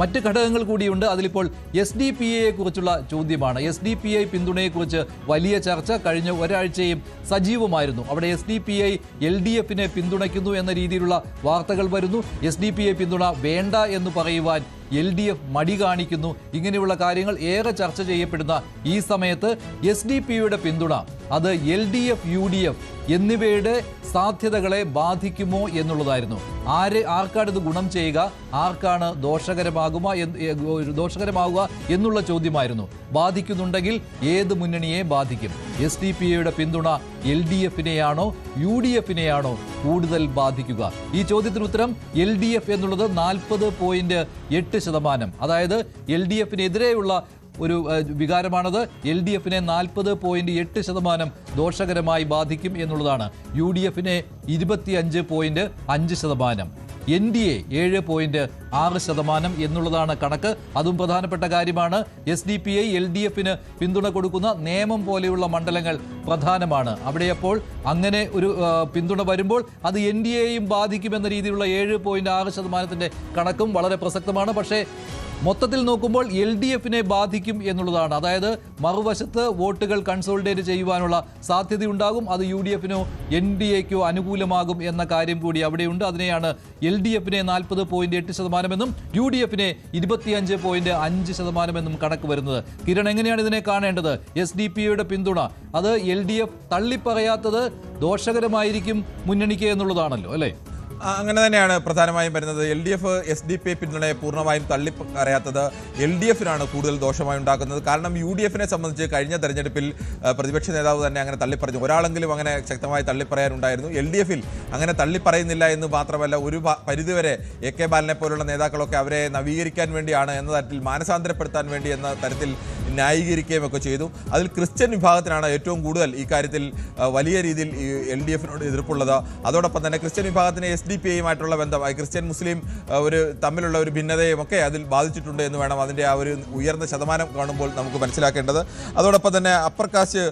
മറ്റ് ഘടകങ്ങൾ കൂടിയുണ്ട്. അതിലിപ്പോൾ SDPI കുറിച്ചുള്ള ചോദ്യമാണ്. SDPI പിന്തുണയെക്കുറിച്ച് വലിയ ചർച്ച കഴിഞ്ഞ ഒരാഴ്ചയും സജീവമായിരുന്നു. അവിടെ SDPI LDFനെ പിന്തുണയ്ക്കുന്നു എന്ന രീതിയിലുള്ള വാർത്തകൾ വരുന്നു. SDPI പിന്തുണ വേണ്ട എന്ന് പറയുവാൻ LDF മടി കാണിക്കുന്നു. ഇങ്ങനെയുള്ള കാര്യങ്ങൾ ഏറെ ചർച്ച ചെയ്യപ്പെടുന്ന ഈ സമയത്ത് SDPIയുടെ പിന്തുണ അത് LDF UDF എന്നിവയുടെ സാധ്യതകളെ ബാധിക്കുമോ എന്നുള്ളതായിരുന്നു. ആർക്കാണ് ഇത് ഗുണം ചെയ്യുക, ആർക്കാണ് ദോഷകരമാകുക എന്നുള്ള ചോദ്യമായിരുന്നു. ബാധിക്കുന്നുണ്ടെങ്കിൽ ഏത് മുന്നണിയെ ബാധിക്കും? SDPIയുടെ പിന്തുണ LDFനെയാണോ UDFനെയാണോ കൂടുതൽ ബാധിക്കുക? ഈ ചോദ്യത്തിന് ഉത്തരം LDF എന്നുള്ളത് 40.8%. അതായത് LDFനെതിരെയുള്ള ഒരു വികാരമാണത്. LDFനെ 40.8% ദോഷകരമായി ബാധിക്കും എന്നുള്ളതാണ്. UDFനെ 25.5%, NDA 7.6% എന്നുള്ളതാണ് കണക്ക്. അതും പ്രധാനപ്പെട്ട കാര്യമാണ്. SDPI LDFന് പിന്തുണ കൊടുക്കുന്ന നേമം പോലെയുള്ള മണ്ഡലങ്ങൾ പ്രധാനമാണ്. അവിടെ അപ്പോൾ അങ്ങനെ ഒരു പിന്തുണ വരുമ്പോൾ അത് NDAയും ബാധിക്കുമെന്ന രീതിയിലുള്ള 7.6%-ന്റെ കണക്കും വളരെ പ്രസക്തമാണ്. പക്ഷേ മൊത്തത്തിൽ നോക്കുമ്പോൾ LDFനെ ബാധിക്കും എന്നുള്ളതാണ്. അതായത് മറുവശത്ത് വോട്ടുകൾ കൺസോളിഡേറ്റ് ചെയ്യുവാനുള്ള സാധ്യതയുണ്ടാകും. അത് UDFനോ NDAക്കോ അനുകൂലമാകും എന്ന കാര്യം കൂടി അവിടെയുണ്ട്. അതിനെയാണ് LDFനെ 40.8% എന്നും UDFനെ 25.5% എന്നും കണക്ക് വരുന്നത്. കിരൺ, എങ്ങനെയാണ് ഇതിനെ കാണേണ്ടത്? SDPIയുടെ പിന്തുണ അത് LDF തള്ളിപ്പറയാത്തത് ദോഷകരമായിരിക്കും മുന്നണിക്ക് എന്നുള്ളതാണല്ലോ, അല്ലേ? അങ്ങനെ തന്നെയാണ് പ്രധാനമായും വരുന്നത്. LDF SDPI പിന്തുണയെ പൂർണ്ണമായും തള്ളിപ്പറയാത്തത് LDFനാണ് കൂടുതൽ ദോഷമായി ഉണ്ടാക്കുന്നത്. കാരണം UDFനെ സംബന്ധിച്ച് കഴിഞ്ഞ തെരഞ്ഞെടുപ്പിൽ പ്രതിപക്ഷ നേതാവ് തന്നെ അങ്ങനെ തള്ളിപ്പറഞ്ഞു. ഒരാളെങ്കിലും അങ്ങനെ ശക്തമായി തള്ളിപ്പറയാനുണ്ടായിരുന്നു. LDFൽ അങ്ങനെ തള്ളിപ്പറയുന്നില്ല എന്ന് മാത്രമല്ല, ഒരു പരിധിവരെ AK ബാലനെ പോലുള്ള നേതാക്കളൊക്കെ അവരെ നവീകരിക്കാൻ വേണ്ടിയാണ് എന്ന തരത്തിൽ, മാനസാന്തരപ്പെടുത്താൻ വേണ്ടി എന്ന തരത്തിൽ ന്യായീകരിക്കുകയും ഒക്കെ ചെയ്തു. അതിൽ ക്രിസ്ത്യൻ വിഭാഗത്തിനാണ് ഏറ്റവും കൂടുതൽ ഈ കാര്യത്തിൽ വലിയ രീതിയിൽ LDFനോട് എതിർപ്പുള്ളത്. അതോടൊപ്പം തന്നെ ക്രിസ്ത്യൻ വിഭാഗത്തിന് SDPIയുമായിട്ടുള്ള ബന്ധം, ക്രിസ്ത്യൻ മുസ്ലിം തമ്മിലുള്ള ഒരു ഭിന്നതയും ഒക്കെ അതിൽ ബാധിച്ചിട്ടുണ്ട് എന്ന് വേണം അതിൻ്റെ ആ ഒരു ഉയർന്ന ശതമാനം കാണുമ്പോൾ നമുക്ക് മനസ്സിലാക്കേണ്ടത്. അതോടൊപ്പം തന്നെ അപ്പർ കാസ്റ്റ്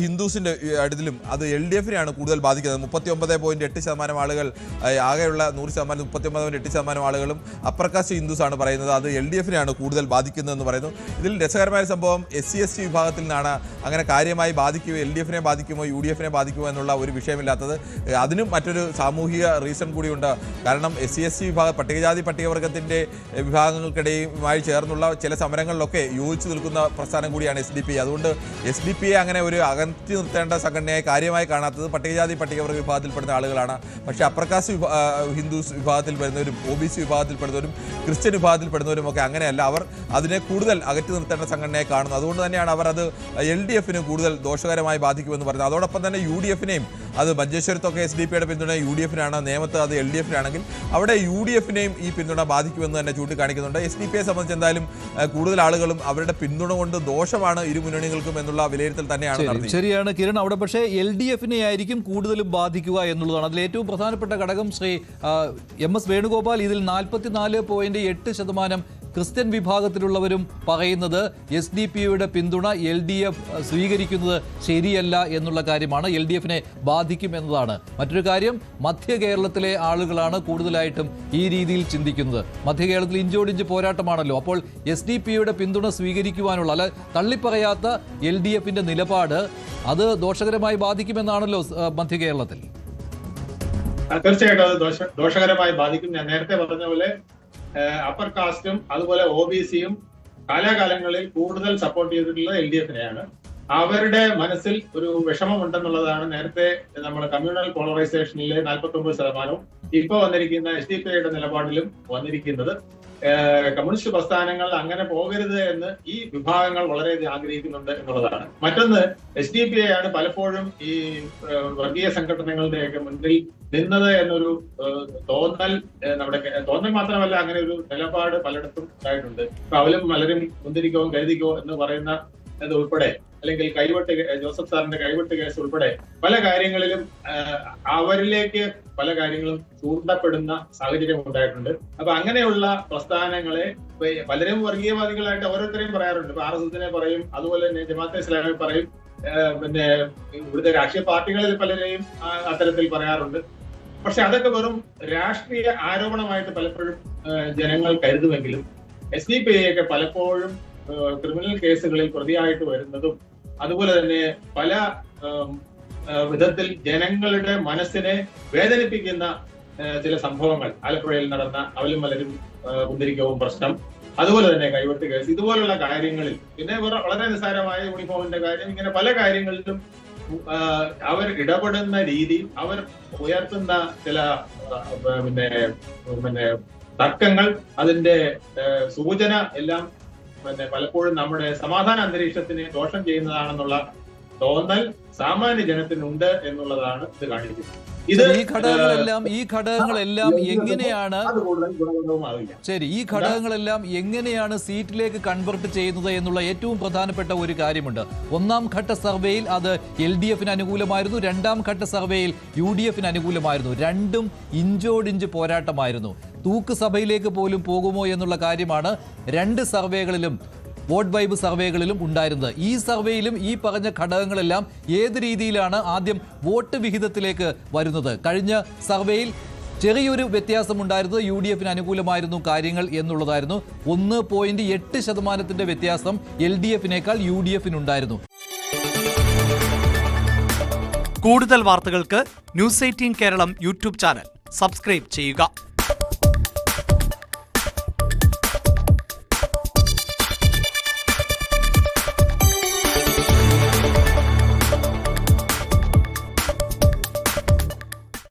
ഹിന്ദുസിൻ്റെ അടുത്തിലും അത് LDFനെയാണ് കൂടുതൽ ബാധിക്കുന്നത്. 39.8% ആളുകൾ, ആകെയുള്ള 100% 39.8% ആളുകളും അപ്പർ കാസ്റ്റ് ഹിന്ദുസാണ് പറയുന്നത്. അത് LDFനെയാണ് കൂടുതൽ ബാധിക്കുന്നതെന്ന് പറയുന്നു. ഇതിൽ രസകരമായ സംഭവം SC/ST വിഭാഗത്തിൽ നിന്നാണ് അങ്ങനെ കാര്യമായി ബാധിക്കുമോ, LDFനെ ബാധിക്കുമോ UDFനെ ബാധിക്കുമോ എന്നുള്ള ഒരു വിഷയമില്ലാത്തത്. അതിനും മറ്റൊരു സാമൂഹിക റീസൺ കൂടിയുണ്ട്. കാരണം SC/ST വിഭാഗം, പട്ടികജാതി പട്ടികവർഗത്തിൻ്റെ വിഭാഗങ്ങൾക്കിടയുമായി ചേർന്നുള്ള ചില സമരങ്ങളിലൊക്കെ യോജിച്ചു നിൽക്കുന്ന പ്രസ്ഥാനം കൂടിയാണ് SDPI. അതുകൊണ്ട് SDPI അങ്ങനെ ഒരു അകറ്റി നിർത്തേണ്ട സംഘടനയായി കാര്യമായി കാണാത്തത് പട്ടികജാതി പട്ടികവർഗ വിഭാഗത്തിൽപ്പെടുന്ന ആളുകളാണ്. പക്ഷേ അപ്പർ കാസ്റ്റ് ഹിന്ദുസ് വിഭാഗത്തിൽ വരുന്നവരും OBC വിഭാഗത്തിൽപ്പെടുന്നവരും ക്രിസ്ത്യൻ വിഭാഗത്തിൽപ്പെടുന്നവരും ഒക്കെ അങ്ങനെയല്ല. അവർ അതിനെ കൂടുതൽ അകറ്റി നിർത്തേണ്ട സംഘടനയായി കാണുന്നു. അതുകൊണ്ട് തന്നെയാണ് അവർ അത് LDFന് കൂടുതൽ ദോഷകരമായി ബാധിക്കുമെന്ന് പറയുന്നത്. അതോടൊപ്പം തന്നെ UDFനെയും, അത് മഞ്ചേശ്വരത്തൊക്കെ SDPIയുടെ പിന്തുണ UDFനാണ്, നേമത്ത് അത് LDFനാണെങ്കിൽ അവിടെ UDFനെയും ഈ പിന്തുണ ബാധിക്കുമെന്ന് തന്നെ ചൂണ്ടിക്കാണിക്കുന്നുണ്ട്. SDPIയെ സംബന്ധിച്ച് എന്തായാലും കൂടുതൽ ആളുകളും അവരുടെ പിന്തുണ കൊണ്ട് ദോഷമാണ് ഇരു മുന്നണികൾക്കും എന്നുള്ള വിലയിരുത്തൽ തന്നെയാണ് നടന്നത്. ശരിയാണ് കിരൺ. അവിടെ പക്ഷേ LDFനെ ആയിരിക്കും കൂടുതലും ബാധിക്കുക എന്നുള്ളതാണ്. അതിൽ ഏറ്റവും പ്രധാനപ്പെട്ട ഘടകം ശ്രീ MS വേണുഗോപാൽ ഇതിൽ 44.8% ക്രിസ്ത്യൻ വിഭാഗത്തിലുള്ളവരും പറയുന്നത് SDPIയുടെ പിന്തുണ LDF സ്വീകരിക്കുന്നത് ശരിയല്ല എന്നുള്ള കാര്യമാണ്. LDFനെ ബാധിക്കും എന്നതാണ്. മറ്റൊരു കാര്യം, മധ്യ കേരളത്തിലെ ആളുകളാണ് കൂടുതലായിട്ടും ഈ രീതിയിൽ ചിന്തിക്കുന്നത്. മധ്യ കേരളത്തിൽ ഇഞ്ചോടിഞ്ച് പോരാട്ടമാണല്ലോ. അപ്പോൾ SDPIയുടെ പിന്തുണ സ്വീകരിക്കുവാനുള്ള, അല്ല തള്ളിപ്പറയാത്ത LDFന്റെ നിലപാട് അത് ദോഷകരമായി ബാധിക്കുമെന്നാണല്ലോ മധ്യ കേരളത്തിൽ. തീർച്ചയായിട്ടും അത് ദോഷകരമായി ബാധിക്കും. ഞാൻ നേരത്തെ പറഞ്ഞ പോലെ അപ്പർ കാസ്റ്റും അതുപോലെ OBCയും കാലാകാലങ്ങളിൽ കൂടുതൽ സപ്പോർട്ട് ചെയ്തിട്ടുള്ളത് LDFനെയാണ്. അവരുടെ മനസ്സിൽ ഒരു വിഷമമുണ്ടെന്നുള്ളതാണ് നേരത്തെ നമ്മൾ കമ്മ്യൂണൽ പോളറൈസേഷനിലെ 49%, ഇപ്പൊ വന്നിരിക്കുന്ന SDPIയുടെ നിലപാടിലും വന്നിരിക്കുന്നത്. കമ്മ്യൂണിസ്റ്റ് പ്രസ്ഥാനങ്ങൾ അങ്ങനെ പോകരുത് എന്ന് ഈ വിഭാഗങ്ങൾ വളരെയധികം ആഗ്രഹിക്കുന്നുണ്ട് എന്നുള്ളതാണ്. മറ്റൊന്ന്, SDPI ആണ് പലപ്പോഴും ഈ വർഗീയ സംഘടനകളുടെയൊക്കെ മുന്നിൽ നിന്നത് എന്നൊരു തോന്നൽ, നമ്മുടെ തോന്നൽ മാത്രമല്ല, അങ്ങനെ ഒരു നിലപാട് പലയിടത്തും ഉണ്ടായിട്ടുണ്ട്. ഇപ്പൊ അവലും പലരും മുന്തിരിക്കോ കരുതിക്കോ എന്ന് പറയുന്ന ഉൾപ്പെടെ, അല്ലെങ്കിൽ ജോസഫ് സാറിന്റെ കൈവെട്ട് കേസ് ഉൾപ്പെടെ പല കാര്യങ്ങളിലും അവരിലേക്ക് പല കാര്യങ്ങളും ചൂണ്ടപ്പെടുന്ന സാഹചര്യം ഉണ്ടായിട്ടുണ്ട്. അപ്പൊ അങ്ങനെയുള്ള പ്രസ്ഥാനങ്ങളെ പലരും വർഗീയവാദികളായിട്ട് ഓരോരുത്തരെയും പറയാറുണ്ട്. ഇപ്പൊ RSSനെ പറയും, അതുപോലെ തന്നെ ജമാഅത്തെ ഇസ്ലാമി പറയും, പിന്നെ ഇവിടുത്തെ രാഷ്ട്രീയ പാർട്ടികളിൽ പലരെയും അത്തരത്തിൽ പറയാറുണ്ട്. പക്ഷെ അതൊക്കെ വെറും രാഷ്ട്രീയ ആരോപണമായിട്ട് പലപ്പോഴും ജനങ്ങൾ കരുതുമെങ്കിലും SDPI ഒക്കെ പലപ്പോഴും ക്രിമിനൽ കേസുകളിൽ പ്രതിയായിട്ട് വരുന്നതും അതുപോലെ തന്നെ പല വിധത്തിൽ ജനങ്ങളുടെ മനസ്സിനെ വേദനിപ്പിക്കുന്ന ചില സംഭവങ്ങൾ, ആലപ്പുഴയിൽ നടന്ന അവലും മലരും കുന്തിരിക്കവും പ്രശ്നം, അതുപോലെ തന്നെ കൈവെട്ട് കേസ്, ഇതുപോലുള്ള കാര്യങ്ങളിൽ, പിന്നെ വളരെ നിസ്സാരമായ യൂണിഫോമിന്റെ കാര്യം, ഇങ്ങനെ പല കാര്യങ്ങളിലും അവർ ഇടപെടുന്ന രീതി, അവർ ഉയർത്തുന്ന ചില പിന്നെ തർക്കങ്ങൾ, അതിന്റെ സൂചന എല്ലാം പലപ്പോഴും നമ്മുടെ സമാധാന അന്തരീക്ഷത്തിന് ദോഷം ചെയ്യുന്നതാണെന്നുള്ള തോന്നൽ സാമാന്യ ജനത്തിനുണ്ട് എന്നുള്ളതാണ് ഇത് കാണിക്കുന്നത്. ഈ ഘടകങ്ങളെല്ലാം എങ്ങനെയാണ് ശരി ഈ ഘടകങ്ങളെല്ലാം എങ്ങനെയാണ് സീറ്റിലേക്ക് കൺവെർട്ട് ചെയ്യുന്നത് എന്നുള്ള ഏറ്റവും പ്രധാനപ്പെട്ട ഒരു കാര്യമുണ്ട്. ഒന്നാം ഘട്ട സർവേയിൽ അത് LDFന് അനുകൂലമായിരുന്നു, രണ്ടാം ഘട്ട സർവേയിൽ UDFന് അനുകൂലമായിരുന്നു. രണ്ടും ഇഞ്ചോടിഞ്ച് പോരാട്ടമായിരുന്നു. തൂക്ക് സഭയിലേക്ക് പോലും പോകുമോ എന്നുള്ള കാര്യമാണ് രണ്ട് സർവേകളിലും, വോട്ട് വൈബ് സർവേകളിലും ഉണ്ടായിരുന്നത്. ഈ സർവേയിലും ഈ പറഞ്ഞ ഘടകങ്ങളെല്ലാം ഏത് രീതിയിലാണ് ആദ്യം വോട്ട് വിഹിതത്തിലേക്ക് വരുന്നത്? കഴിഞ്ഞ സർവേയിൽ ചെറിയൊരു വ്യത്യാസമുണ്ടായിരുന്നത് UDFന് അനുകൂലമായിരുന്നു കാര്യങ്ങൾ എന്നുള്ളതായിരുന്നു. 1.8% വ്യത്യാസം LDFനേക്കാൾ UDFനുണ്ടായിരുന്നു. കൂടുതൽ വാർത്തകൾക്ക് News 18 Keralam YouTube channel subscribe ചെയ്യുക.